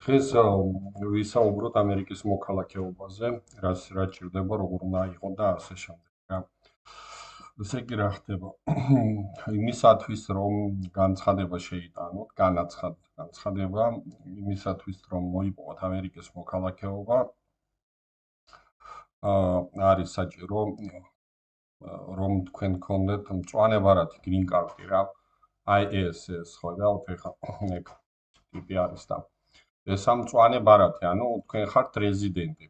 დღეს ვისაუბროთ ამერიკის მოქალაქეობაზე, რაც ჭირდება, როგორ უნდა იყოს და ასე შემდეგ რა. ესე იგი რა ხდება? იმისათვის რომ განცხადება შეიტანოთ, განცხადება იმისათვის რომ მოიპოვოთ ამერიკის მოქალაქეობა, არის საჭირო რომ თქვენ გქონდეთ მწვანე-ბარათი green card-ი რა. ISS ხო და ეგ ტიპი არის და ეს მწვანე ბარათი, ანუ თქვენ ხართ რეზიდენტი.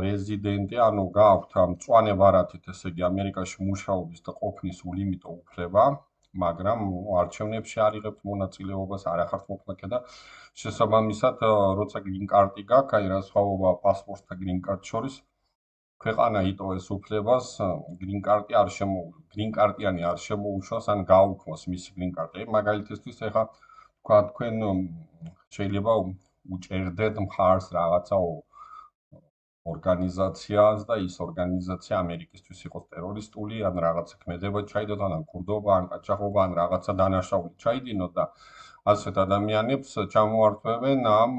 რეზიდენტი, ანუ გაქვთ მწვანე ბარათით, ესე იგი ამერიკაში მუშაობის და ყოფნის ულიმიტო უფლება, მაგრამ არჩევნებში არ იღებთ მონაწილეობას, არ ახართ მოქალაქე და შესაბამისად, როცა green card-ი გაქვთ, აი რა სხვაობაა პასპორტს და green card-ს შორის, ქვეყანა იტოვეს უფლებას green card-ი არ შემოუშვას, green card-იანი არ შემოუშვას, ან გაუქმოს მისი green card-ი. მაგალითისთვის ეხლა თქვა თქვენ შეიძლება უჭერდეთ მხარს რაღაცა ორგანიზაციას და ის ორგანიზაცია ამერიკისთვის იყოს ტერორისტული ან რაღაცა ქმედება ჩაიდოთ ან კურდობა ან ყაჩაღობა ან რაღაცა დანაშაული ჩაიდინოთ და ასეთ ადამიანებს ჩამოართვევენ ამ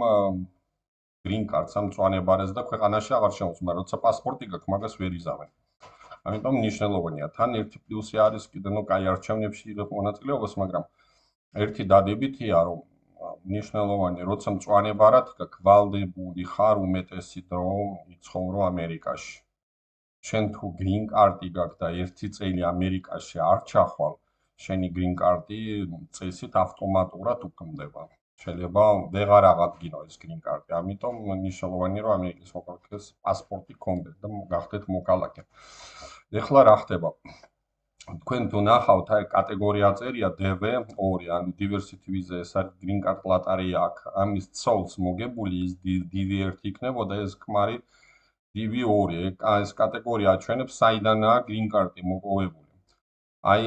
green card-ს ამ მწვანე ბარათს და ქვეყანაში აღარ შემოდის, მაგრამ როცა პასპორტი გაქვს, მაგას ვერ იზამენ. ამიტომ მნიშვნელოვანია. თან ერთი პლუსი არის კიდე, ну, კაი არჩევნებში იღებ მონაწილეობას, მაგრამ ერთი დადებითია, რომ მნიშვნელოვანი, როცა მწვანე ბარათი გაქვს, ვალდებული ხარ უმეტესი დრო იცხოვრო ამერიკაში. შენ თუ green card-ი გაქვს და 1 წელი ამერიკაში არ ჩახვალ, შენი green card-ი წესით ავტომატურად უქმდება. შეიძლება ვეღარ აღადგინო ეს green card-ი. ამიტომ მნიშვნელოვანია, რომ ამერიკის მოქალაქეს პასპორტი გქონდეთ და გახდეთ მოქალაქე. ეხლა რა ხდება? თქვენ თუ ნახავთ, აი კატეგორია წერია DV2, ანუ diversity visa, ეს არის green card ლატარია აქ. ამის ცოლს მოგებული ის DV1 იქნებოდა, ეს კმარი DV2. ეს კატეგორია აჩვენებს საიდანაა green card-ი მოპოვებული. აი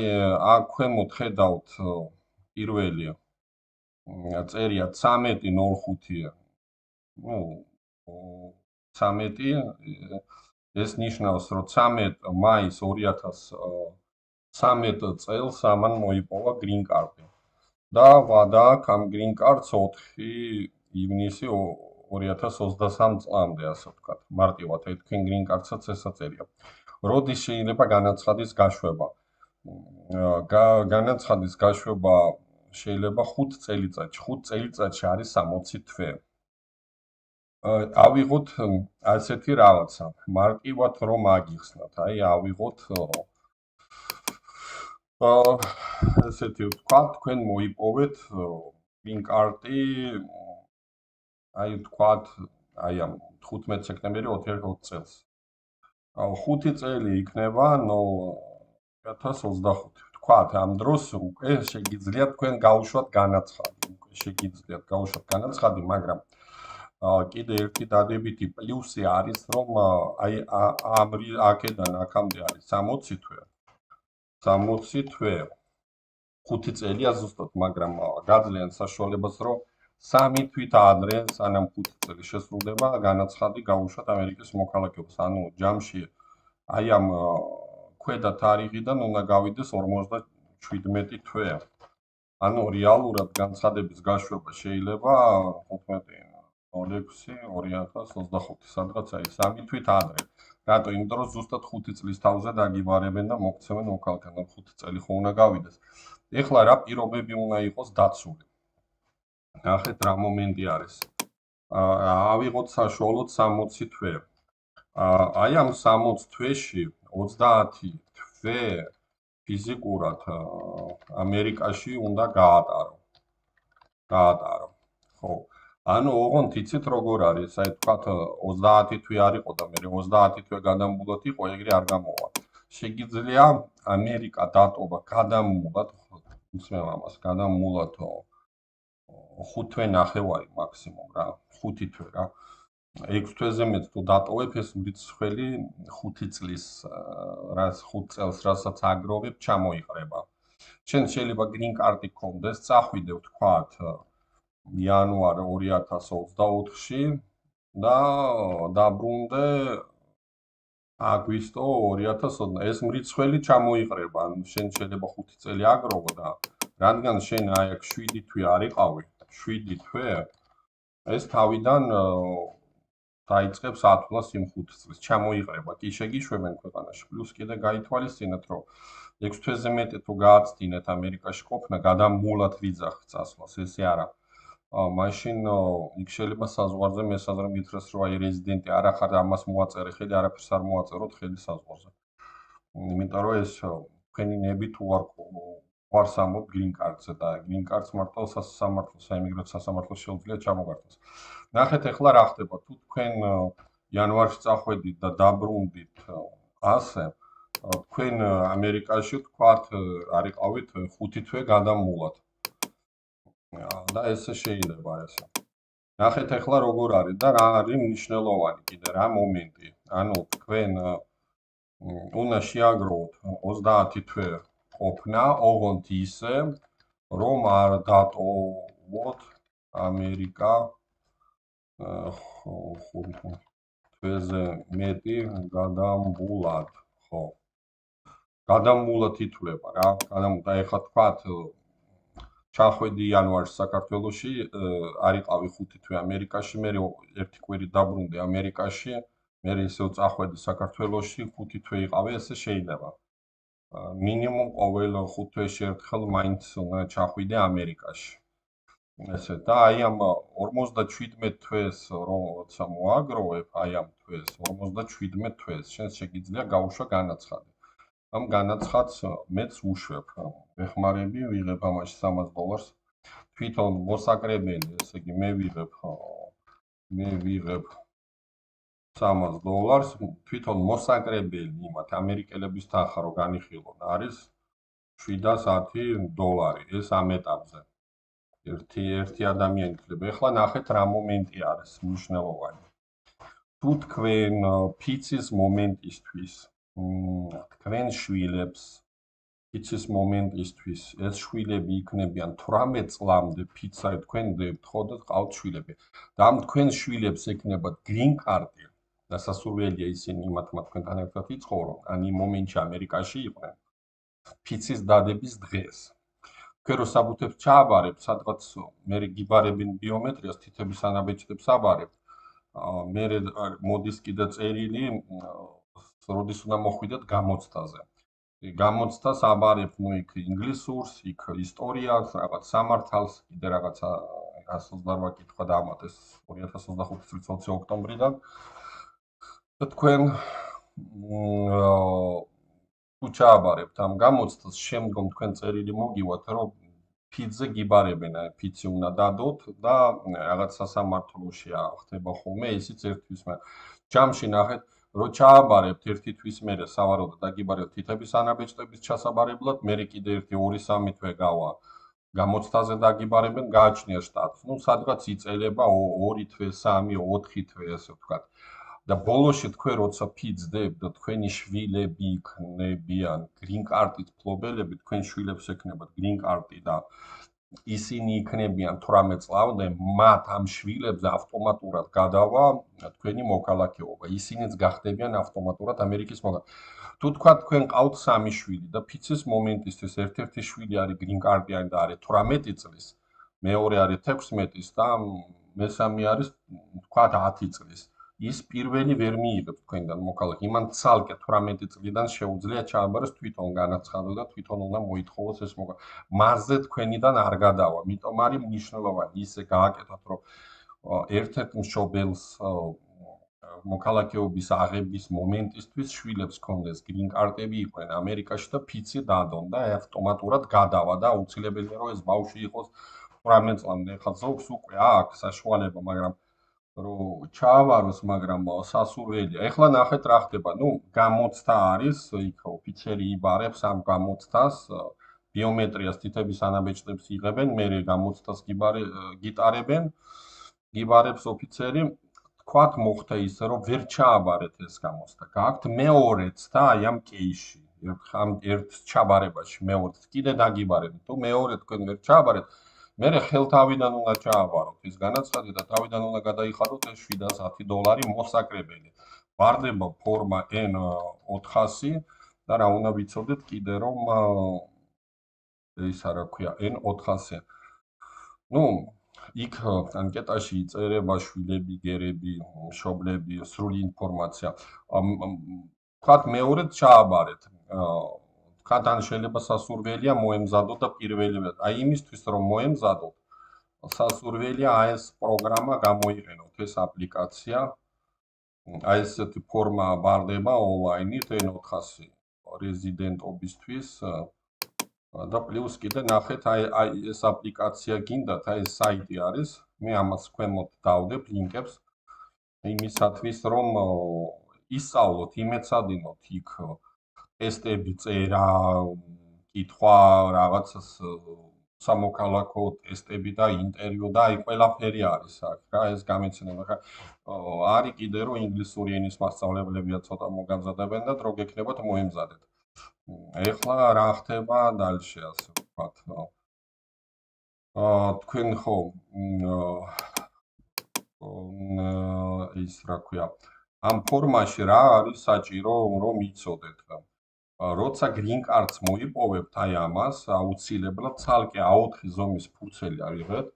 აქ ქვემოთ ხედავთ პირველი წერია 13.05. ну 13 ეს ნიშნავს, რომ 13 მაის 2013 წელს ამან მოიპოვა green card-ი. და აქ ამ green card-ს 4 ივნისი 2023 წლამდე, ასე ვთქვათ, მარტივად, აი თქვენ green card-საც ესა წერია. როდის შეიძლება განაცხადის გაშვება? განაცხადის გაშვება შეიძლება 5 წელიწადში. 5 წელიწადში არის 60 თვე. ავიღოთ ასეთი რაღაცა, მარტივად რომ აგიხსნათ, აი ავიღოთ ესეთი ვთქვათ, თქვენ მოიპოვეთ green card-ი, აი ვთქვათ, აი ამ 15 სექტემბერი 2020 წელს. 5 წელი იქნება 2025. ვთქვათ, ამ დროს უკვე შეგიძლიათ თქვენ გაუშვათ განაცხადი, მაგრამ კიდე ერთი დადებითი პლუსი არის, რომ აი აქედან აქამდე არის 60 თვე. 60 თვე 5 წელია ზუსტად, მაგრამ გაძლევენ საშუალებას, რომ 3 თვით ადრე, სანამ 5 წელი შესრულდება, განაცხადი გაუშვათ ამერიკის მოქალაქეობას. ანუ ჯამში აი ამ ქვედა თარიღიდან უნდა გავიდეს 57 თვე. ანუ რეალურად განცხადების გაშვება შეიძლება 15.06.2025, სადღაც აი 3 თვით ადრე. რატო? იმიტომ რომ ზუსტად 5 წლის თავზე დაგიბარებენ და მოგცემენ მოქალაქეად, 5 წელი ხო უნდა გავიდეს. ეხლა რა პირობები უნდა იყოს დაცული? ნახეთ რა მომენტი არის. ავიღოთ საშუალოდ 60 თვე. აი ამ 60 თვეში 30 თვე ფიზიკურად ამერიკაში უნდა გაატარო. ხო. ანუ ოღონდ იცით როგორ არის, აი თქვათ 30 თვე არ იყო და მე 30 თვე გადამბულად იყო, ეგრე არ გამოვა. შეგიძლია ამერიკა დატოვა გადამულად, ისმევ ამას, გადამულად 5 თვე ნახევარი მაქსიმუმ რა, 5 თვე რა. 6 თვეზე მეც თუ დატოვებ, ეს მრიცხველი 5 წლის, რაც 5 წელს, რასაც აგროვებ, ჩამოიყრება. შენ შეიძლება green card-ი გქონდეს, წახვიდე ვთქვათ იანვარ 2024-ში და დაბრუნდე აგვისტო 2020. ეს მრიცხველი ჩამოიყრება, ანუ შენ შეიძლება 5 წელი აგროვო და რადგან შენ აი აქ 7 თვე არ იყავი, 7 თვე ეს თავიდან დაიწყებს ათვლას იმ 5 წელს. ჩამოიყრება, კი შეგიშვებენ ქვეყანაში. პლუს კიდე გაითვალისწინეთ, რომ 6 თვეზე მეტი თუ გააცდინეთ ამერიკაში ყოფნა, გადამულად ვიძახ წასვლას, ესე არა. მაშინ იქ შეიძლება საზღვარზე მესაზრე მითხრას, რომ აი რეზიდენტი არ ახარ ამას მოაწერე ხელი, არაფერს არ მოაწეროთ ხელი საზღვარზე. იმიტომ რომ ეს თქვენი ნები თუ არ სამოთ გრინ კარტზე და გრინ კარტს მარტო საიმიგრაციო სასამართლოს შეუძლია ჩამოგართოს. ნახეთ ახლა რა ხდება, თუ თქვენ იანვარში წახვედით და დაბრუნდით ასე, თქვენ ამერიკაში თქვათ არ იყავით 5 თვე გადამულად. და ესე შეიძლება ესე. ნახეთ ახლა როგორ არის და რა არის მნიშვნელოვანი კიდე რა მომენტი. ანუ თქვენ უნდა შეაგროვოთ 30 თვე ყოფნა, ოღონდ ისე, რომ არ დატოვოთ ამერიკა 5 თვეზე მეტი გადამულად, ხო. გადამულად ითვლება რა, და ეხლა თქვათ ჩახვედი იანვარში საქართველოში, არ იყავი 5 თვე ამერიკაში, მე ერთი კვირი დაბრუნდი ამერიკაში, მე ისევ წახვედი საქართველოში, 5 თვე იყავი, ესე შეიძლება. მინიმუმ ყოველ 5 თვეში ერთხელ მაინც უნდა ჩახვიდე ამერიკაში. ესე და აი ამ 57 თვეს როცა მოაგროვებ, აი ამ თვეს 57 თვეს, შენ შეგიძლია გაუშვა განაცხადი. ამ განაცხადს მეც უშვებ. ეხმარები ვიღებ ამაში $300. თვითონ მოსაკრებელი, ესე იგი მე ვიღებ $300, თვითონ მოსაკრებელი იმათ ამერიკელების თანხა რო განიხილონ არის $710. ეს ამ ეტაპზე. ერთი ადამიანი იქნება. ეხლა ნახეთ რა მომენტი არის მნიშვნელოვანი. თუ თქვენ ფიცის მომენტისთვის თქვენ შვილებს ფიცის მომენტისთვის ეს შვილები იქნებიან 18 წლამდე ფიცა თქვენ დებთ ხო და ყავთ შვილები და ამ თქვენ შვილებს ეკნებათ გრინ კარტი და სასურველია ისინი იმათმა თქვენთან ერთად იცხოვრონ ან იმ მომენტში ამერიკაში იყვნენ ფიცის დადების დღეს თქვენ რო საბუთებს ჩააბარებთ სადღაც მე გიბარებინ ბიომეტრიას თითების ანაბეჭდებს აბარებთ მე მოდის კიდე წერილი როდის უნდა მოხვიდეთ გამოცდაზე. გამოცდას აბარებ ნუ იქ ინგლისურს, იქ ისტორიას, რაღაც სამართალს, კიდე რაღაცა 128 კითხვა დაამატეს 2025 წლის 20 ოქტომბრიდან. და თქვენ თუ ჩააბარებთ ამ გამოცდას, შემდგომ თქვენ წერილი მოგივათ, რომ ფიცზე გიბარებენ, აი ფიცი უნდა დადოთ და რაღაც სასამართლოშია ხდება ხოლმე, ისიც ერთვის მე. ჯამში ნახეთ რო ჩააბარებთ ერთი თვის მერე სავარაუდოდ დაგიბარებთ თითების ანაბეჭდების ჩასაბარებლად, მერე კიდე ერთი 2-3 თვე გავა გამოცდაზე დაგიბარებენ, გააჩნია შტატს. ნუ სადღაც იწელება 2 თვე, 3, 4 თვე, ასე ვთქვათ. და ბოლოში თქვენ როცა ფიცდებთ და თქვენი შვილები იქნებიან გრინ კარტით ფლობელები, თქვენ შვილებს ეკნებათ გრინ კარტი და ისინი იქნებიან 18 წლამდე, მათ ამ შვილებზე ავტომატურად გადავა თქვენი მოქალაქეობა. ისინიც გახდებიან ავტომატურად ამერიკის მოქალაქე. თუ თქვა თქვენ ყავთ 3 შვილი და ფიცის მომენტისთვის ერთ-ერთი შვილი არის გრინ კარტიანი და არის 18 წლის, მეორე არის 16 და მესამე არის თქვა 10 წლის. ის პირველი ვერ მიიღებს თქვენგან მოქალაქე. იმან ცალკე 18 წლიდან შეუძლია ჩააბაროს თვითონ განაცხადოს და თვითონ უნდა მოითხოვოს ეს მოქალაქე. მასზე თქვენიდან არ გადავა. იმიტომ არის მნიშვნელოვანი ისე გააკეთოთ, რომ ერთ-ერთ მშობელს მოქალაქეობის აღების მომენტისთვის შვილებს ჰქონდეს გრინ კარტები იყვნენ ამერიკაში და ფიცი დადონ და ავტომატურად გადავა და აუცილებელია რომ ეს ბავშვი იყოს 18 წლამდე. ეხლა ზოგს უკვე აქვს საშუალება, მაგრამ რო ჩაავაროს, მაგრამ სასურველია. ეხლა ნახეთ რა ხდება. ნუ გამოცდა არის, იქ ოფიცერი იბარებს ამ გამოცდას, ბიომეტრიას თითების ანაბეჭდებს იღებენ, მერე გამოცდას გიტარებენ, გიბარებს ოფიცერი. თქვათ მოხდა ისე, რომ ვერ ჩააბარეთ ეს გამოცდა. გააქვთ მეორეც და აი ამ კეისში, ერთ ჩაბარებაში მეორეც კიდე დაგიბარებთ. თუ მეორე თქვენ ვერ ჩააბარეთ, მერე ხელთავიდან უნდა ჩააბაროთ ის განაცხადი და თავიდან უნდა გადაიხადოთ ეს $710 მოსაკრებელი. ვარდება ფორმა N400 და რა უნდა ვიცოდეთ კიდე რომ ის არა ქვია N400. ნუ იქ ანკეტაში იწერება შვილები, გერები, მშობლები, სრული ინფორმაცია. თქვათ მეორედ ჩააბარეთ. თქვათ ან შეიძლება სასურველია მოემზადოთ და პირველივე, აი იმისთვის რომ მოემზადოთ, სასურველია აი ეს პროგრამა გამოიყენოთ, ეს აპლიკაცია. აი ესეთი ფორმა ბარდება ონლაინით N400 რეზიდენტობისთვის და პლუს კიდე ნახეთ აი ეს აპლიკაცია გინდათ, აი ეს საიტი არის. მე ამას ქვემოთ დავდებ ლინკებს იმისათვის რომ ისწავლოთ, იმეცადინოთ იქ ტესტები წერა, კითხვა რაღაცას სამოქალაქო ტესტები და ინტერვიუ და აი ყველაფერი არის აქ რა ეს გამეცნობა ხა არის კიდე რომ ინგლისური ენის მასწავლებლებია ცოტა მოგამზადებენ და დრო გექნებათ მოემზადეთ. ეხლა რა ხდება დალში ასე ვთქვათ. თქვენ ხო ის რა ქვია ამ ფორმაში რა არის საჭირო რომ იცოდეთ როცა green card-ს მოიპოვებთ აი ამას აუცილებლად ცალკე A4 ზომის ფურცელი აიღეთ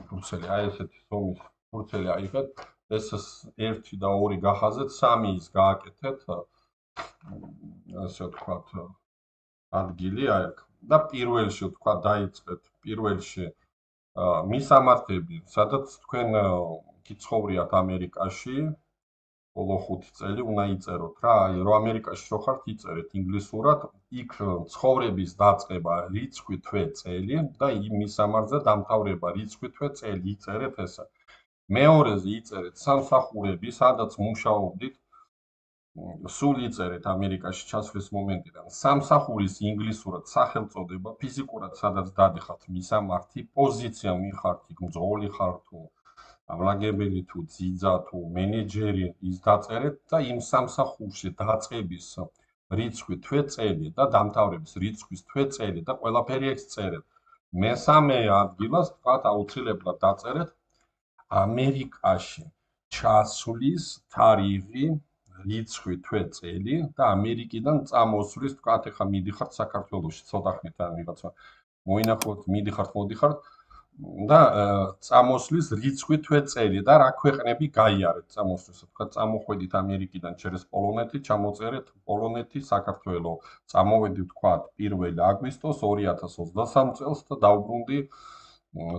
ფურცელი აი ესეთი ზომის ფურცელი აიღეთ ეს 1 და 2 გახაზეთ 3 ის გააკეთეთ ასე ვთქვათ ადგილი აქ და პირველში ვთქვათ დაიწყეთ პირველში მისამართები სადაც თქვენ გიცხოვრიათ ამერიკაში ბოლო 5 წელი უნდა იწეროთ რა აი რომ ამერიკაში რო ხართ იწერეთ ინგლისურად იქ ცხოვრების დაწყება რიცხვი თვე წელი და მისამართზე დამთავრება რიცხვი თვე წელი იწერეთ ესა მეორეზე იწერეთ სამსახურები სადაც მუშაობდით სულ იწერეთ ამერიკაში ჩასვლის მომენტიდან სამსახურის ინგლისურად სახელწოდება ფიზიკურად სადაც დადიხართ მისამართი პოზიცია მიხართ იქ მძღოლი ხარ თუ ამლაგებელი თუ ძიძა თუ მენეჯერი ის დაწერეთ და იმ სამსახურში დაწყების რიცხვი თვე წელი და დამთავრების რიცხვის თვე წელი და ყველაფერი ეს წერეთ მესამე ადგილას თქვათ აუცილებლად დაწერეთ ამერიკაში ჩასვლის თარიღი რიცხვი თვე წელი და ამერიკიდან წამოსვლის თქვათ ახლა მიდიხართ საქართველოში ცოტა ხნით ან ვიღაცა მოინახოთ მიდიხართ მოდიხართ და წამოსვლის რიცხვი თვე წელი და რა ქვეყნები გაიარეთ წამოსვლისა თქვათ წამოხვედით ამერიკიდან через პოლონეთი ჩამოწერეთ პოლონეთი საქართველო წამოვედი თქვათ 1 აგვისტოს 2023 წელს და დავბრუნდი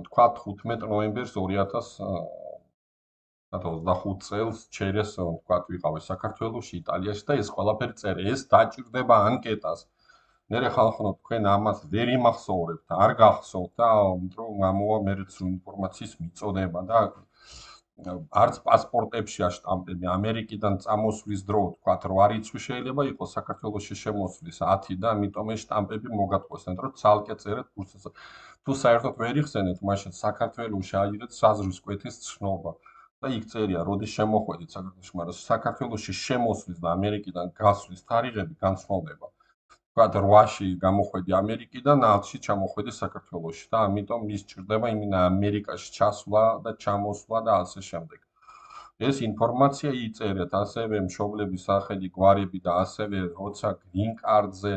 თქვათ 15 ნოემბერს 2025 წელს через თქვათ ვიყავი საქართველოში იტალიაში და ეს ყველაფერი წერე ეს დაჭირდება ანკეტას მერე ხალხო თქვენ ამას ვერ იმახსოვრებთ არ გახსოვთ და რომ გამოვა მერე სულ ინფორმაციის მიწოდება და არც პასპორტებში აშტამპები ამერიკიდან წამოსვლის დრო თქვათ 8 რიცხვი შეიძლება იყოს საქართველოში შემოსვლის 10 და ამიტომ ეს შტამპები მოგატყვესენ რომ ცალკე წერეთ კურსს თუ საერთოდ ვერ იხსენეთ მაშინ საქართველოში აიღეთ საზღვრის კვეთის ცნობა და იქ წერია როდის შემოხვედით საქართველოში მაგრამ საქართველოში შემოსვლის და ამერიკიდან გასვლის თარიღები განსხვავდება თქვათ 8-ში გამოხვედი ამერიკიდან 9-ში ჩამოხვედი საქართველოში და ამიტომ ის ჭირდება იმენა ამერიკაში ჩასვლა და ჩამოსვლა და ასე შემდეგ ეს ინფორმაცია იწერეთ ასევე მშობლების სახელი გვარები და ასევე როცა green card-ზე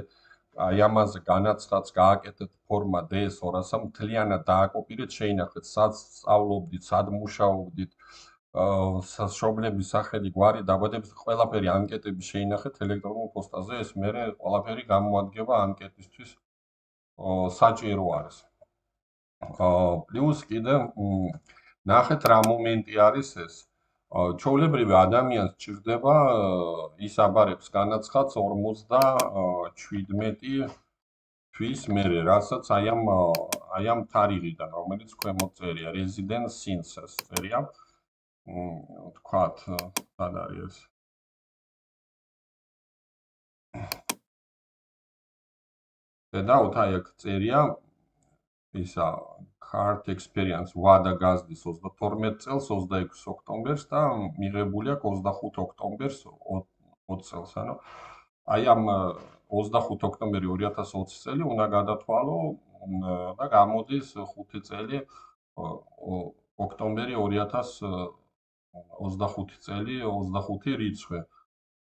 აი ამაზე განაცხადს გააკეთეთ ფორმა DS200 მთლიანად დააკოპირეთ შეინახეთ სად სწავლობდით სად მუშაობდით მშობლების სახელი გვარი დაბადების ყველაფერი ანკეტები შეინახეთ ელექტრონულ პოსტაზე ეს მერე ყველაფერი გამოადგება ანკეტისთვის საჭირო არის პლუს კიდე ნახეთ რა მომენტი არის ეს ჩვეულებრივი ადამიანს ჭირდება ის აბარებს განაცხადს 57 თვის მერე რასაც აი ამ თარიღიდან რომელიც ქვემოთ წერია residence since ეს წერია თქვათ სად არის ეს და უთა იქ წერია ისა card experience ვადა გაზდის 32 წელს 26 ოქტომბერს და მიღებული აქვს 25 ოქტომბერს 20 წელს ანუ აი ამ 25 ოქტომბერი 2020 წელი უნდა გადათვალო და გამოდის 5 წელი ოქტომბერი 2025 წელი 25 რიცხვი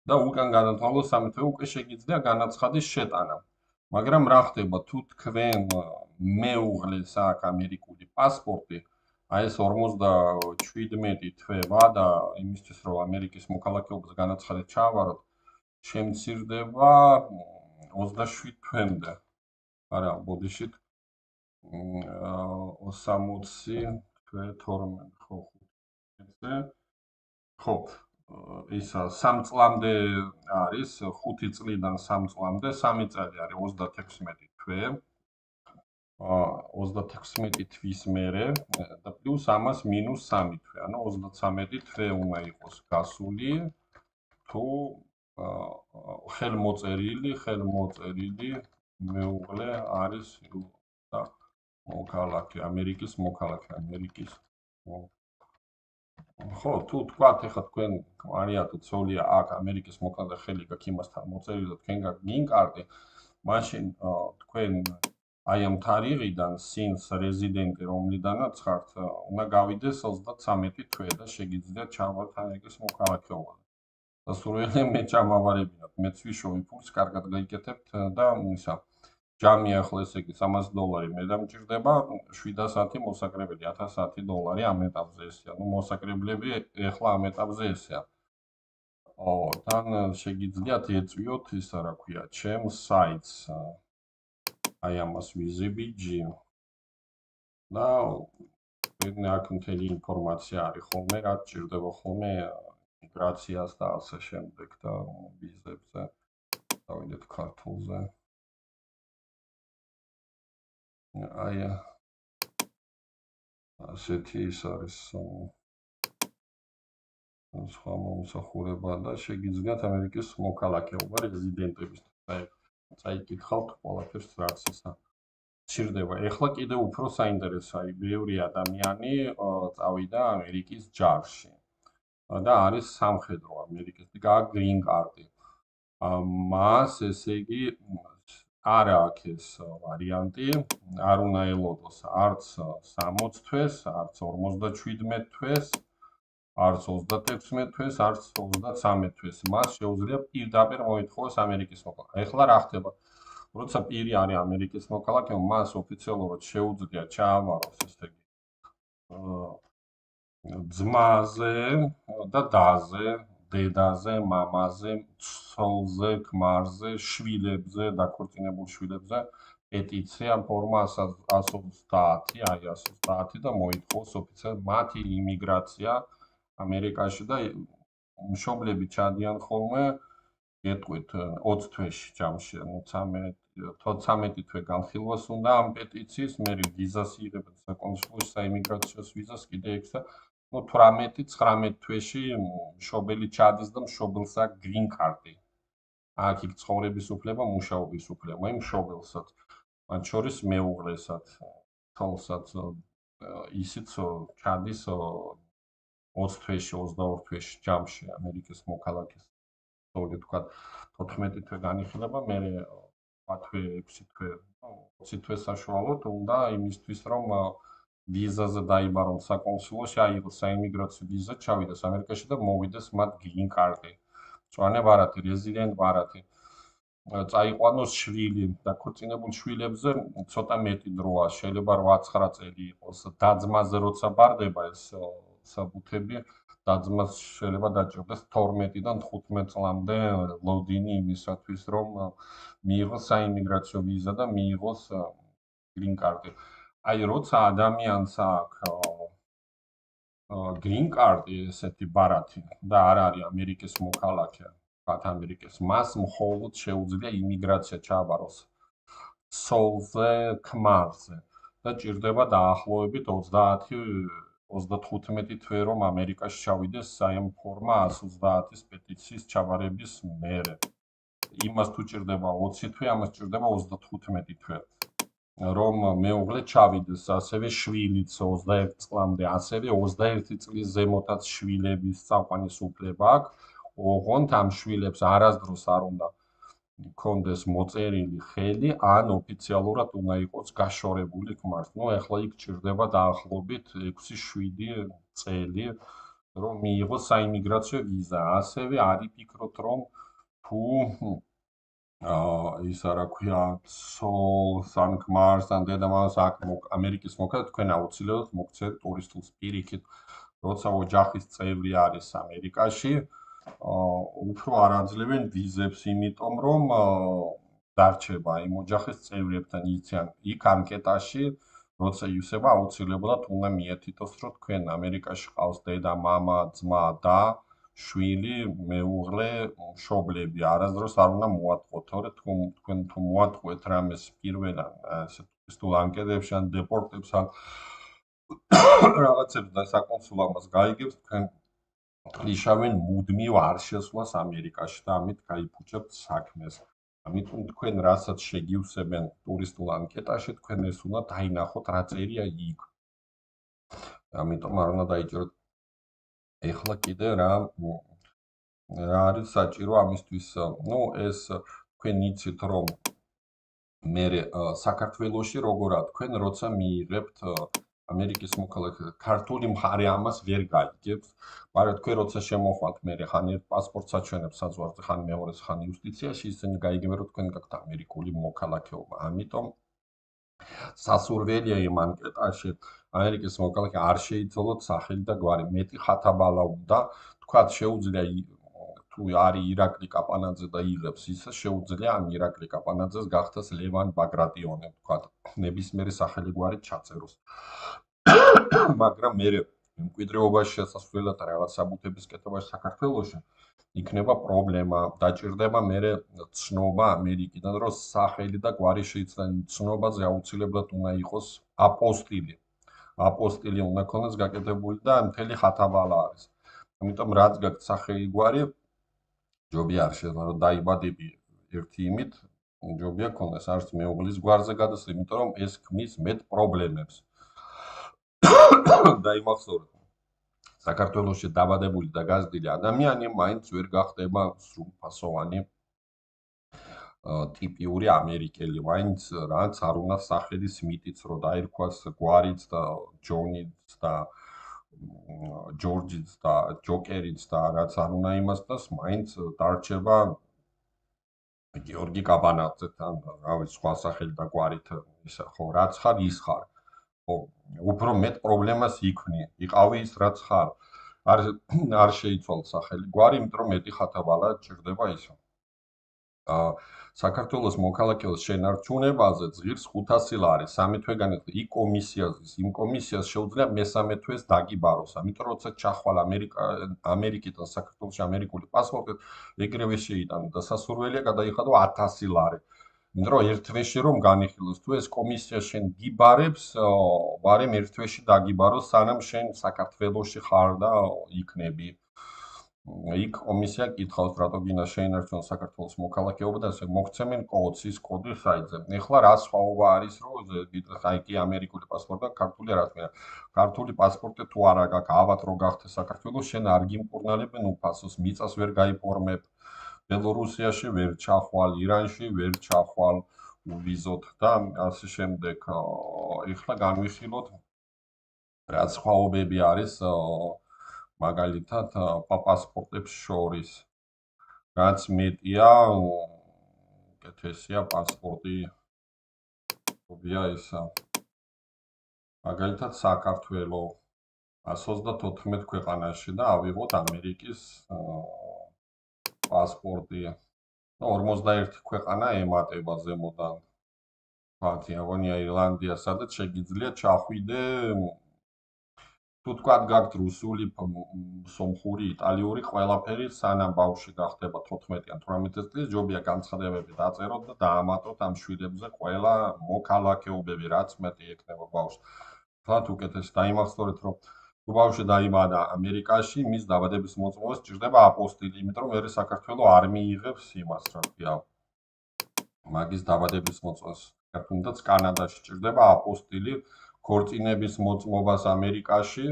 და უკან გადათვალო 3 თვე უკვე შეგიძლია განაცხადის შეტანა მაგრამ რა ხდება თუ თქვენ მეუღლეს აქვს ამერიკული პასპორტი, აი ეს 57 თვევა და იმისთვის რომ ამერიკის მოქალაქეობის განაცხადი ჩაავაროთ, შემცირდება 27 თვემდე. არა, ბოდიშით 60 თვე 12 ხო 5-ზე. ხო, ისა 3 წლამდე არის, 5 წლიდან 3 წლამდე, 3 წელი არის 36 თვე. 36 თვის მერე და პლუს ამას მინუს 3 თვე, ანუ 33 თვე უნდა იყოს გასული, თუ ხელმოწერილი მეუღლე არის და მოქალაქე, ამერიკის მოქალაქე, ამერიკის ხო, თუ თქვათ, ეხლა თქვენ არიათო ცოლია აქ ამერიკის მოქალაქე ხელი გაქვს იმასთან მოწერილი და თქვენ გაქვთ green card-ი, მაშინ თქვენ აი ამ თარიღიდან სინს რეზიდენტი რომლიდანაც ხართ, უნდა გავიდეს 33 თვე და შეგიძლიათ ჩავართ ამერიკის მოქალაქეობა. და სულ მე ჩამავარებინათ, მეც ვიშოვი ფულს, კარგად გაიკეთებთ და ისა ჯამი ახლა ესე იგი $300 მე დამჭირდება 700 მოსაკრებელი $1000 ამ ეტაპზე ესეა. ნუ მოსაკრებლები ეხლა ამ ეტაპზე ესეა. თან შეგიძლიათ ეწვიოთ ისა რა ქვია, ჩემს საიტს აი ამას VZBG და აქ მთელი ინფორმაცია არის ხოლმე, რა ჭირდება ხოლმე მიგრაციას და ასე შემდეგ და ვიზებზე. დავიდეთ ქართულზე. აი ასეთი ის არის სხვა მომსახურება და შეგიძლიათ ამერიკის მოქალაქეობა რეზიდენტებისთვის. წაიკითხავთ ყველაფერს რაც ისა ჭირდება. ეხლა კიდევ უფრო საინტერესოა, ბევრი ადამიანი წავიდა ამერიკის ჯარში და არის სამხედრო ამერიკის და გააქვს green card-ი. მას ესე იგი არ აქვს ეს ვარიანტი, არ უნდა ელოდოს არც 60 თვეს, არც 57 თვეს, არც 36 თვეს, არც 33 თვეს. მას შეუძლია პირდაპირ მოითხოვოს ამერიკის მოქალაქე. ეხლა რა ხდება? როცა პირი არის ამერიკის მოქალაქე, მას ოფიციალურად შეუძლია ჩაავაროს ესე იგი ძმაზე და დაზე, დედაზე, მამაზე, ცოლზე, ქმარზე, შვილებზე, დაქორწინებულ შვილებზე პეტიცია ფორმა 130, აი 130 და მოითხოვს ოფიციალურად მათი იმიგრაცია ამერიკაში და მშობლები ჩადიან ხოლმე გეტყვით 20 თვეში ჯამში, ანუ 13 თვე განხილვას უნდა ამ პეტიციის, მე ვიზას იღებენ საკონსულო საიმიგრაციოს ვიზას კიდე 6 და 18-19 თვეში მშობელი ჩადის და მშობელს აქვს green card-ი. აქ იქ ცხოვრების უფლება, მუშაობის უფლება, იმ მშობელსაც, მათ შორის მეუღლესაც, თოლსაც ისიც ჩადის 20 თვეში, 22 თვეში ჯამში ამერიკის მოქალაქეს. თქვა 14 თვე განიხილება, მე 8 თვე, 6 თვე, 20 თვე საშუალოდ უნდა იმისთვის, რომ ვიზაზე დაიბარონ საკონსულოში, აიღოს საიმიგრაციო ვიზა, ჩავიდეს ამერიკაში და მოვიდეს მათ green card-ი. მწვანე ვარათი, რეზიდენტ ვარათი. წაიყვანოს შვილი, დაქორწინებულ შვილებზე ცოტა მეტი დროა, შეიძლება 8-9 წელი იყოს. დაძმაზე როცა ბარდება ეს საბუთები, დაძმას შეიძლება დაჭირდეს 12-დან 15 წლამდე ლოდინი იმისათვის, რომ მიიღოს საიმიგრაციო ვიზა და მიიღოს green card-ი. აი, როცა ადამიანს აქვს green card-ი, ესეთი ბარათი და არ არის ამერიკის მოქალაქე, ვთქვათ ამერიკის, მას მხოლოდ შეუძლია იმიგრაცია ჩააბაროს ცოლზე, ქმარზე და ჭირდება დაახლოებით 30-35 თვე, რომ ამერიკაში ჩავიდეს საიმ ფორმა 130-ის პეტიციის ჩაბარების მერე. იმას თუ ჭირდება 20 თვე, ამას ჭირდება 35 თვე. რომ მეუღლე ჩავიდეს, ასევე შვილიც 21 წლამდე, ასევე 21 წლის ზემოთაც შვილების წაყვანის უფლება აქვს. ოღონდ ამ შვილებს არასდროს არ უნდა ქონდეს მოწერილი ხელი, ან ოფიციალურად უნდა იყოს გაშორებული ქმარს. ნუ ეხლა იქ ჭირდება დაახლოებით 6-7 წელი, რომ მიიღოს საიმიგრაციო ვიზა. ასევე არ იფიქროთ, რომ თუ ისა რა ქვია, სოლ, სანკმარს, ან დედამამას ამერიკის მოქალაქე, თქვენ აუცილებლად მოგცეთ ტურისტულ პირიქით, როცა ოჯახის წევრი არის ამერიკაში, უფრო არ აძლევენ ვიზებს, იმიტომ რომ დარჩება იმ ოჯახის წევრებთან იციან იქ ანკეტაში, როცა ივსება აუცილებლად უნდა მიეთითოს, რომ თქვენ ამერიკაში ყავს დედა, მამა, ძმა და შვილი, მეუღლე, მშობლები, არასდროს არ უნდა მოატყოთ, თორე თქვენ თუ მოატყუეთ რამეს პირველად, ესე ტურისტულ ანკეტებში ან დეპორტებს ან რაღაცებს და საკონსულო ამას გაიგებს, თქვენ იშავენ მუდმივ არ შესვლას ამერიკაში და ამით გაიფუჭებთ საქმეს. ამიტომ თქვენ რასაც შეგივსებენ ტურისტულ ანკეტაში, თქვენ ეს უნდა დაინახოთ რა წერია იქ. ამიტომ არ უნდა დაიჭიროთ. ეხლა კიდე რა არის საჭირო ამისთვის, ეს თქვენ იცით რომ მე საქართველოში როგორა თქვენ როცა მიიღებთ ამერიკის მოქალაქე ქართული მხარე ამას ვერ გაიგებს, მაგრამ თქვენ როცა შემოხვალთ მე ხან ერთ პასპორტს აჩვენებს საზღვარზე, ხან მეორეს, ხან იუსტიციაში, ისინი გაიგებენ რომ თქვენ გაქვთ ამერიკული მოქალაქეობა. ამიტომ სასურველია იმ ანკეტაში ამერიკის მოქალაქე არ შეიცვალოთ სახელი და გვარი, მეტი ხათაბალა უნდა, თქვათ შეუძლია თუ არის ირაკლი კაპანაძე და იღებს ისე შეუძლია ამ ირაკლი კაპანაძეს გახდეს ლევან ბაგრატიონი, თქვათ, ნებისმიერი სახელი გვარი ჩაწეროს. მაგრამ მე მემკვიდრეობაში შესასვლელად რაღაც საბუთების კეთებაში საქართველოში იქნება პრობლემა, დაჭირდება მე ცნობა ამერიკიდან, რომ სახელი და გვარი შეიძლება ცნობაზე აუცილებლად უნდა იყოს აპოსტილი. აპოსტილი უნდა ქონდეს გაკეთებული და მთელი ხათაბალა არის. ამიტომ რაც გაქვთ სახელი გვარი ჯობია არ შეიძლება რომ დაიბადები ერთი იმით, ჯობია ქონდეს არც მეუღლის გვარზე გადასული, იმიტომ რომ ეს ქმნის მეტ პრობლემებს. დაიმახსოვრეთ. საქართველოში დაბადებული და გაზრდილი ადამიანი მაინც ვერ გახდება სრულფასოვანი ტიპიური ამერიკელი, მაინც რაც არ უნდა სახელი სმიტიც რო დაირქვას, გვარიც და ჯონიც და ჯორჯიც და ჯოკერიც და რაც არ უნდა იმასთან, მაინც დარჩება გიორგი კაპანაძეთან, რა ვიცი, სხვა სახელი და გვარით ისა ხო, რაც ხარ, ის ხარ. ხო, უფრო მეტ პრობლემას იქმნი, იყავი ის რაც ხარ. არ შეიცვალ სახელი გვარი, იმიტომ რომ მეტი ხათაბალა ჭირდება ისო. საქართველოს მოქალაქეობის შენარჩუნებაზე ღირს 500 ლარი, 3 თვეგანი იქ კომისიაზის, იმ კომისიას შეუძლია მესამე თვეს დაგიბაროს. ამიტომ როცა ჩახვალ ამერიკიდან საქართველოში ამერიკული პასპორტი, ეგრევე შეიტანო და სასურველია გადაიხადო 1000 ლარი. იმიტომ რომ ერთ თვეში რომ განიხილოს, თუ ეს კომისია შენ გიბარებს, ბარემ ერთ თვეში დაგიბაროს, სანამ შენ საქართველოში ხარ და იქნები. იქ კომისია კითხავს, რატო გინდა შეინარჩუნოს საქართველოს მოქალაქეობა და ასე მოგცემენ კოდს, ის კოდი საიტზე. ეხლა რა სხვაობა არის, რომ აი კი ამერიკული პასპორტი და ქართული რა თქმა უნდა. ქართული პასპორტი თუ არა გაქვს, ავად რო გახდეს საქართველოს, შენ არ გიმკურნალებენ უფასოს, მიწას ვერ გაიპორმებ. ბელორუსიაში ვერ ჩახვალ, ირანში ვერ ჩახვალ ვიზოთ და ასე შემდეგ. ეხლა განვიხილოთ რა სხვაობები არის მაგალითად პასპორტებს შორის. რაც მეტია, უკეთესია პასპორტი. რობია ისა. მაგალითად საქართველო 134 ქვეყანაში და ავიღოთ ამერიკის პასპორტი. 41 ქვეყანა ემატება ზემოდან. ვთქვათ, იაპონია, ირლანდია, სადაც შეგიძლია ჩახვიდე თუ თქვათ გაქვთ რუსული, სომხური, იტალიური ყველაფერი სანამ ბავშვი გახდება 14 ან 18 წლის, ჯობია განცხადებები დაწეროთ და დაამატოთ ამ შვილებზე ყველა მოქალაქეობები, რაც მეტი ექნება ბავშვს. თქვათ უკეთეს დაიმახსოვრეთ, რომ თუ ბავშვი დაიბადა ამერიკაში, მის დაბადების მოწმობას ჭირდება აპოსტილი, იმიტომ რომ მე საქართველოს არ მიიღებს იმას, რა ქვია, მაგის დაბადების მოწმობას. თუნდაც კანადაში ჭირდება აპოსტილი, ქორწინების მოწმობას ამერიკაში,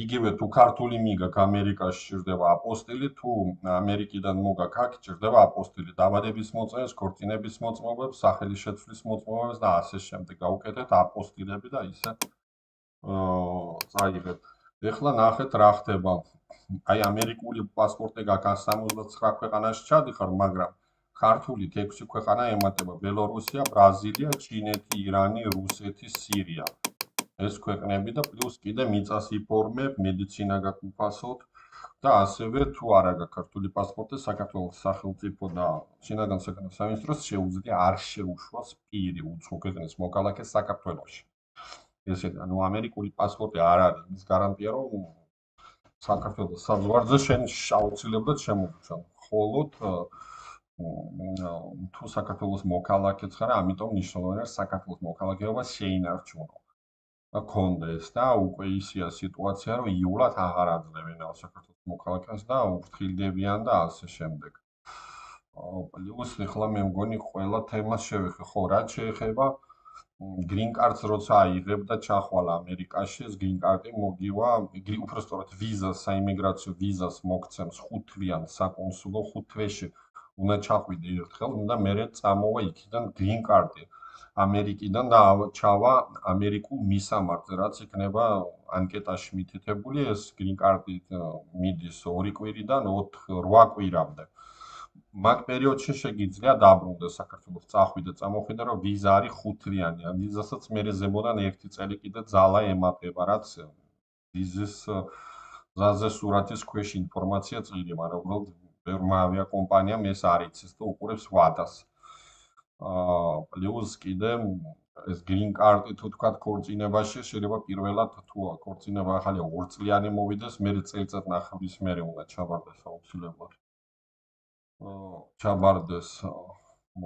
იგივე თუ ქართული მიგაქვს ამერიკაში ჭირდება აპოსტილი, თუ ამერიკიდან მოგაქვს აქ ჭირდება აპოსტილი, დაბადების მოწმობას, ქორწინების მოწმობებს, სახელის შეცვლის მოწმობებს და ასე შემდეგ. გაუკეთეთ აპოსტილები და ისე წაიღეთ. ეხლა ნახეთ რა ხდება. აი ამერიკული პასპორტი გაქვს 79 ქვეყანაში ჩადიხარ, მაგრამ ქართულით 6 ქვეყანა ემატება: ბელორუსია, ბრაზილია, ჩინეთი, ირანი, რუსეთი, სირია. ეს ქვეყნები და პლუს კიდე მიწას იფორმებ, მედიცინა გაქვს უფასოდ და ასევე თუ არა გაქვს ქართული პასპორტი, საქართველოს სახელმწიფო და შინაგან საქმეთა სამინისტროს შეუძლია არ შეუშვას პირი უცხო ქვეყნის მოქალაქეს საქართველოში. ესეთი, ანუ ამერიკული პასპორტი არ არის იმის გარანტია, რომ საქართველოს საზღვარზე შენ აუცილებლად შემოგჩან. მხოლოდ თუ საქართველოს მოქალაქეც ხარ, ამიტომ მნიშვნელოვანია საქართველოს მოქალაქეობა შეინარჩუნო. და კონდეს და უკვე ისია სიტუაცია, რომ იულად აღარ აძლევენ საქართველოს მოქალაქეს და უფრთხილდებიან და ასე შემდეგ. პლუს ახლა მე მგონი ყველა თემას შევეხე, ხო, რაც შეეხება green card-ს როცა აიღებ და ჩახვალ ამერიკაში, ეს green card-ი მოგივა, უпростоრად ვიზას, საიმიგრაციო ვიზას მოგცემს 5 თვიან საკონსულო 5 თვეში უნდა ჩახვიდე ერთხელ, უნდა მერე წამოვა იქიდან green card-ი ამერიკიდან და ჩავა ამერიკულ მისამართზე, რაც იქნება ანკეტაში მითითებული, ეს green card-ი მიდის 2 კვირიდან 8 კვირამდე. მაგ პერიოდში შეგიძლია დაბრუნდეს საქართველოს, წახვიდე, წამოხვიდე, რომ ვიზა არის 5 თვიანი, ან ვიზასაც მერე ზემოდან 1 წელი კიდე ძალა ემატება, რაც ვიზის ზაზე სურათის ქვეშ ინფორმაცია წილი, მაგრამ უბრალოდ ბევრმა ავიაკომპანიამ ეს არ იცის და უყურებს ვადას. პლუს კიდე ეს green card-ი თუ თქვა ქორწინებაში, შეიძლება პირველად თუ ქორწინება ახალია 2 წლიანი მოვიდეს, მერე წელიწადნახევრის მერე უნდა ჩაბარდეს აუცილებლად. ჩაბარდეს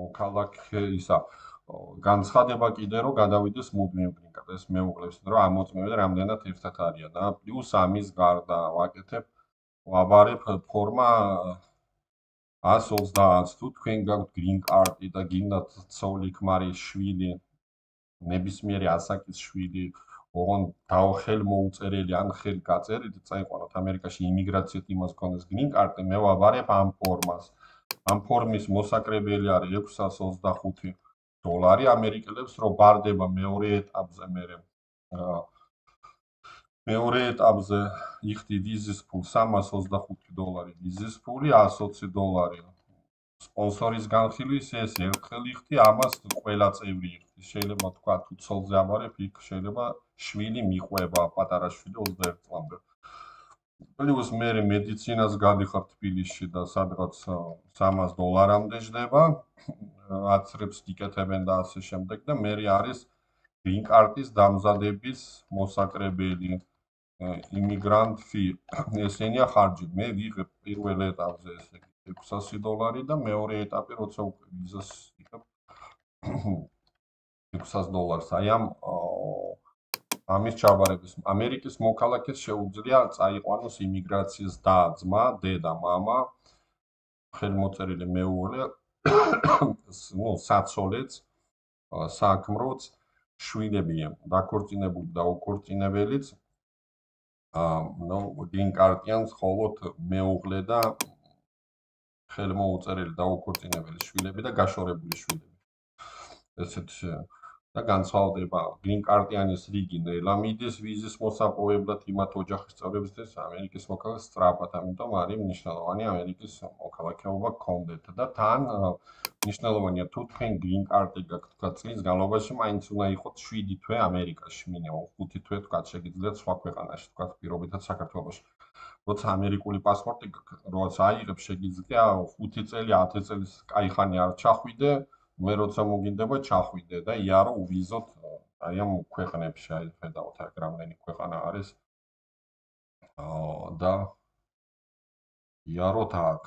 მოქალაქე ისა განცხადება კიდე რომ გადავიდეს მუდმივ green card-ს, ეს მეუღლეს, რომ ამოწმებენ რამდენად ერთად არიან და პლუს ამის გარდა ვაკეთებ ვაბარებ ფორმა 130 თუ თქვენ გაქვთ green card-ი და გინდათ ცოლი, ქმარი, შვილი, ნებისმიერი ასაკის შვილი, ოღონ ხელმოუწერელი ან ხელგაწერილი წაიყვანოთ ამერიკაში იმიგრაციით იმას ქონდეს green card-ი, მე ვაბარებ ამ ფორმას. ამ ფორმის მოსაკრებელი არის $625 ამერიკელებს, რომ ბარდება მეორე ეტაპზე მერე. მეორე ეტაპზე იხდი ვიზის ფულს $325 ვიზის ფული, $120 სპონსორის განხილვის, ეს ერთხელ იხდი, ამას ყველა წევრი იხდი. შეიძლება თქვა თუ ცოლზე აბარებ, იქ შეიძლება შვილი მიყვება, პატარა შვილი 21 წლამდე. პლუს მე მედიცინას გადიხარ თბილისში და სადღაც $300-მდე ჯდება, აცრებს იკეთებენ და ასე შემდეგ და მე არის green card-ის დამზადების მოსაკრებელი immigrant fee. ესენია ხარჯი. მე ვიღებ პირველ ეტაპზე ესე იგი $600 და მეორე ეტაპი როცა უკვე ვიზას იღებ $600. აი ამის ჩაბარების ამერიკის მოქალაქეს შეუძლია წაიყვანოს იმიგრაციის და ძმა, დედა, მამა, ხელმოწერილი მეუღლე, საცოლეც, საქმროც, შვილები, დაქორწინებული და უკორწინებელიც, green card-იანს მხოლოდ მეუღლე და ხელმოუწერელი და უკორწინებელი შვილები და გაშორებული შვილები. ესეთ და განსხვავდება green card-იანის რიგი ნელა მიდის ვიზის მოსაპოვებლად იმათ ოჯახის წევრებისთვის ამერიკის მოქალაქეს სწრაფად, ამიტომ არის მნიშვნელოვანი ამერიკის მოქალაქეობა გქონდეთ და თან მნიშვნელოვანია თუ თქვენ green card-ი გაქვთ, თქვა წლის განმავლობაში მაინც უნდა იყოთ 7 თვე ამერიკაში მინიმუმ, 5 თვე თქვა შეგიძლიათ სხვა ქვეყანაში, თქვა პირობითად საქართველოში. როცა ამერიკული პასპორტი როცა აიღებ, შეგიძლია 5 წელი, 10 წელს კაიხანი არ ჩახვიდე, მე როცა მოგინდება ჩახვიდე და იარო uvizot აი ამ ქვეყნებში, აი ხედავთ აქ რამდენი ქვეყანა არის. და იაროთ აქ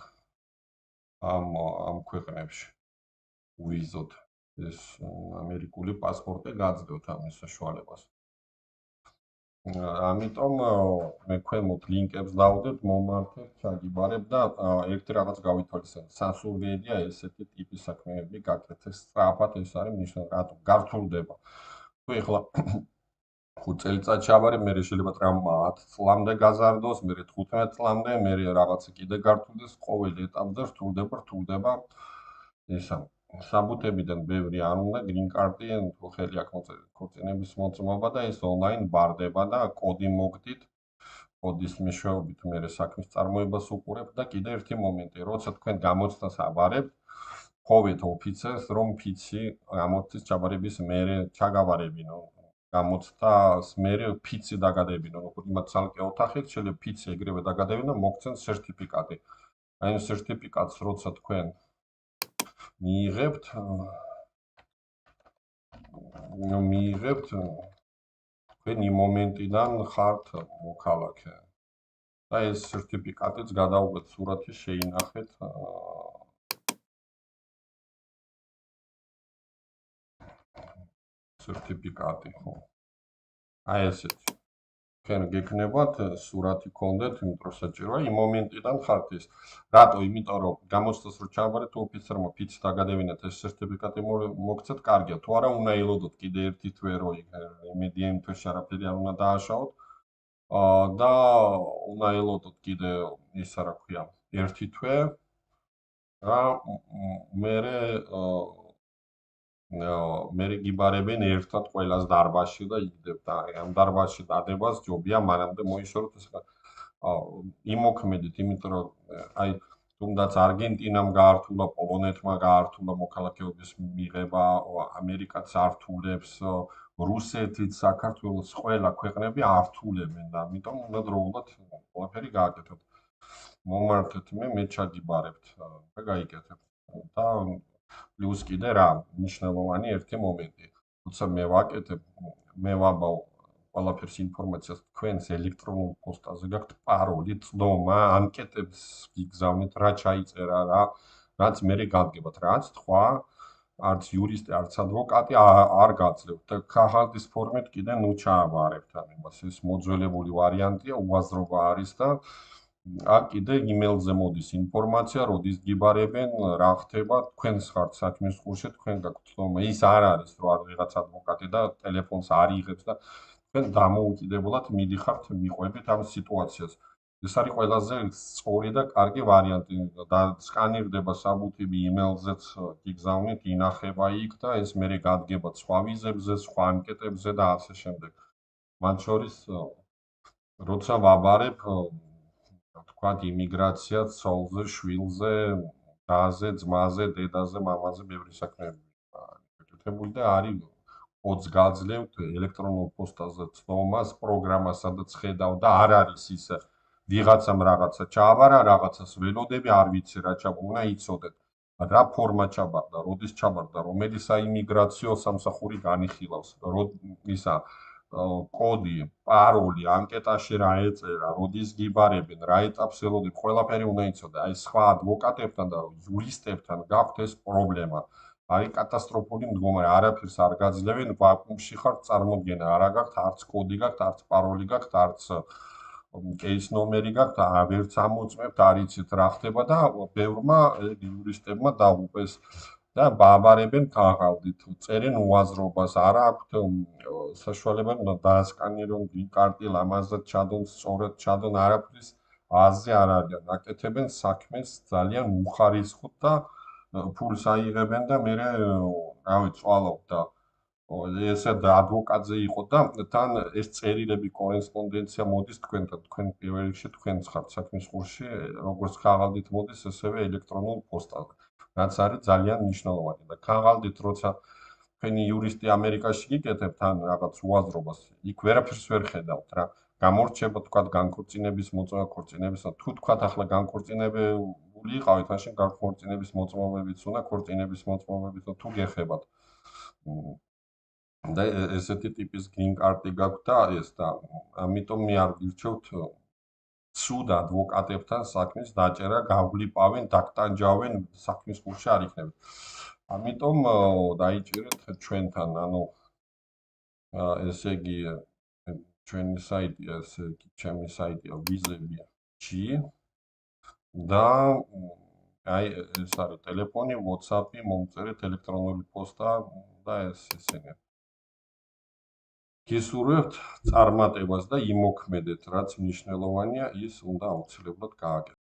ამ ქვეყნებში uvizot ეს ამერიკული პასპორტი გაძლევთ ამის საშუალებას. ამიტომ მე ქვემოთ ლინკებს დავდებ, მომართეთ, ჩაგიბარებ და ერთი რაღაც გავითვალისწინოთ. სასურველია ესეთი ტიპის საქმეები გაკეთდეს სწრაფად, ეს არის მნიშვნელოვანი. რატომ გართულდება. თუ ეხლა 5 წელიწადში აბარე, მე შეიძლება ტრამვა 10 წლამდე გაზარდოს, მე 15 წლამდე, მე რაღაცა კიდე გართულდეს, ყოველ ეტაპზე რთულდება ისა საბუთებიდან ბევრი არ უნდა green card-ი თუ ხელი აქ მოწერეთ ქორწინების მოწმობა და ეს ონლაინ ბარდება და კოდი მოგდით. კოდის მეშვეობით მე საქმის წარმოებას უყურებ და კიდე ერთი მომენტი, როცა თქვენ გამოცდას აბარებთ, ჰოვეთ ოფიცერს, რომ ფიცი გამოცდის ჩაბარების მერე ჩაგაბარებინო. გამოცდას მერე ფიცი დაგადებინო, როგორც იმათ ცალკე ოთახით, შეიძლება ფიცი ეგრევე დაგადებინო, მოგცენ სერტიფიკატი. აი ამ სერტიფიკატს როცა თქვენ მიიღებთ, თქვენ იმ მომენტიდან ხართ მოქალაქე. და ეს სერტიფიკატიც გადავუღეთ სურათი, შეინახეთ. სერტიფიკატი, ხო. აი ესეთი. თქვენ გექნებათ სურათი გქონდეთ, იმიტომ რომ საჭიროა იმ მომენტიდან ხართ ის. რატო? იმიტომ რომ გამოცდას რო ჩააბარეთ ოფიცერმა ფიცი დაგადებინათ ეს სერტიფიკატი მოგცეთ, კარგია. თუ არა უნდა ელოდოთ კიდე ერთი თვე რო იმედია იმ თვეში არაფერი არ უნდა დააშავოთ. და უნდა ელოდოთ კიდე ისა რა ქვია, ერთი თვე რა მერე გიბარებენ ერთად ყველას დარბაზში და იგდებთ. ამ დარბაზში დადებას ჯობია, მანამდე მოიშოროთ ეს. იმოქმედით, იმიტომ რომ აი თუნდაც არგენტინამ გაართულა, პოლონეთმა გაართულა მოქალაქეობის მიღება, ამერიკაც ართულებს, რუსეთიც, საქართველოს ყველა ქვეყნები ართულებენ და ამიტომ უნდა დროულად ყველაფერი გააკეთოთ. მომართეთ მე ჩაგიბარებთ და გაიკეთებთ. და პლუს კიდე რა, მნიშვნელოვანი ერთი მომენტი. როცა მე ვაკეთებ, მე ვაბავ ყველაფერს ინფორმაციას თქვენს ელექტრონულ პოსტაზე გაქვთ პაროლი, წდომა, ანკეტებს გიგზავნით, რა ჩაიწერა, რაც მერე გადგებათ, რაც თქვა, არც იურისტი, არც ადვოკატი არ გაძლევთ და ქაღალდის ფორმით კიდე ნუ ჩააბარებთ ამ იმას. ეს მოძველებული ვარიანტია, უაზრობა არის და აქ კიდე იმეილზე მოდის ინფორმაცია, როდის გიბარებენ, რა ხდება, თქვენს ხართ საქმის ყურში, თქვენ გაქვთ წდომა. ის არ არის, რომ არ ვიღაც ადვოკატი და ტელეფონს არ იღებს და თქვენ დამოუკიდებლად მიდიხართ, მიყვებით ამ სიტუაციას. ეს არის ყველაზე სწორი და კარგი ვარიანტი და სკანირდება საბუთები იმეილზეც გიგზავნით, ინახება იქ და ეს მერე გადგება სხვა ვიზებზე, სხვა ანკეტებზე და ასე შემდეგ. მათ შორის როცა ვაბარებ თქვათ იმიგრაცია, ცოლზე, შვილზე, დაზე, ძმაზე, დედაზე, მამაზე ბევრი საქმეები გაკეთებული და არის კოდს გაძლევთ ელექტრონულ პოსტაზე წდომას, პროგრამას, სადაც ხედავ და არ არის ის ვიღაცამ რაღაცა ჩააბარა, რაღაცას ველოდები, არ ვიცი რა ჩაბუნა, იცოდეთ. რა ფორმა ჩაბარდა, როდის ჩაბარდა, რომელი საიმიგრაციო სამსახური განიხილავს, ისა კოდი, პაროლი, ანკეტაში რა ეწერა, როდის გიბარებენ, რა ეტაპს ელოდებ, ყველაფერი უნდა იცოდე. აი სხვა ადვოკატებთან და იურისტებთან გაქვთ ეს პრობლემა. არის კატასტროფული მდგომარე, არაფერს არ გაძლევენ, ვაკუუმში ხართ, წარმოდგენა არა გაქვთ, არც კოდი გაქვთ, არც პაროლი გაქვთ, არც კეის ნომერი გაქვთ, ვერც ამოწმებთ, არ იცით რა ხდება და ბევრმა იურისტებმა დაუყეს და ბაბარებენ ქაღალდით, წერენ უაზრობას, არა აქვთ საშუალება დაასკანირონ კარტი, ლამაზად ჩადონ, სწორად ჩადონ, არაფრის აზრი არ არის. აკეთებენ საქმეს ძალიან უხარისხოდ და ფულს აიღებენ და მე რავი წვალობ და ესე ადვოკატზე იყო და თან ეს წერილები კორესპონდენცია მოდის თქვენთან, თქვენ პირველ რიგში თქვენც ხართ საქმის ყურში, როგორც ქაღალდით მოდის, ესევე ელექტრონულ პოსტაზე, რაც არის ძალიან მნიშვნელოვანი და ქაღალდით როცა თქვენი იურისტი ამერიკაში გიკეთებთ ან რაღაც უაზრობას, იქ ვერაფერს ვერ ხედავთ რა. გამორჩება თქვათ განქორწინების მოწმობა, ქორწინების, თუ თქვათ ახლა განქორწინებული იყავით, მაშინ განქორწინების მოწმობებიც უნდა, ქორწინების მოწმობებიც თუ გეხებათ. და ესეთი ტიპის green card-ი გაქვთ და ეს და ამიტომ მე არ ვირჩევთ ცუდ ადვოკატებთან საქმის დაჭერა, გავგლიპავენ, დაგტანჯავენ, საქმის ყურში არ იქნებით. ამიტომ დაიჭირეთ ჩვენთან, ანუ ესე იგი ჩვენი საიტია, ესე იგი ჩემი საიტია vizebia.g და აი ეს არის ტელეფონი, WhatsApp-ი, მომწერეთ ელექტრონული პოსტა და ესენი. გისურვებთ წარმატებას და იმოქმედეთ, რაც მნიშვნელოვანია, ის უნდა აუცილებლად გააკეთოთ.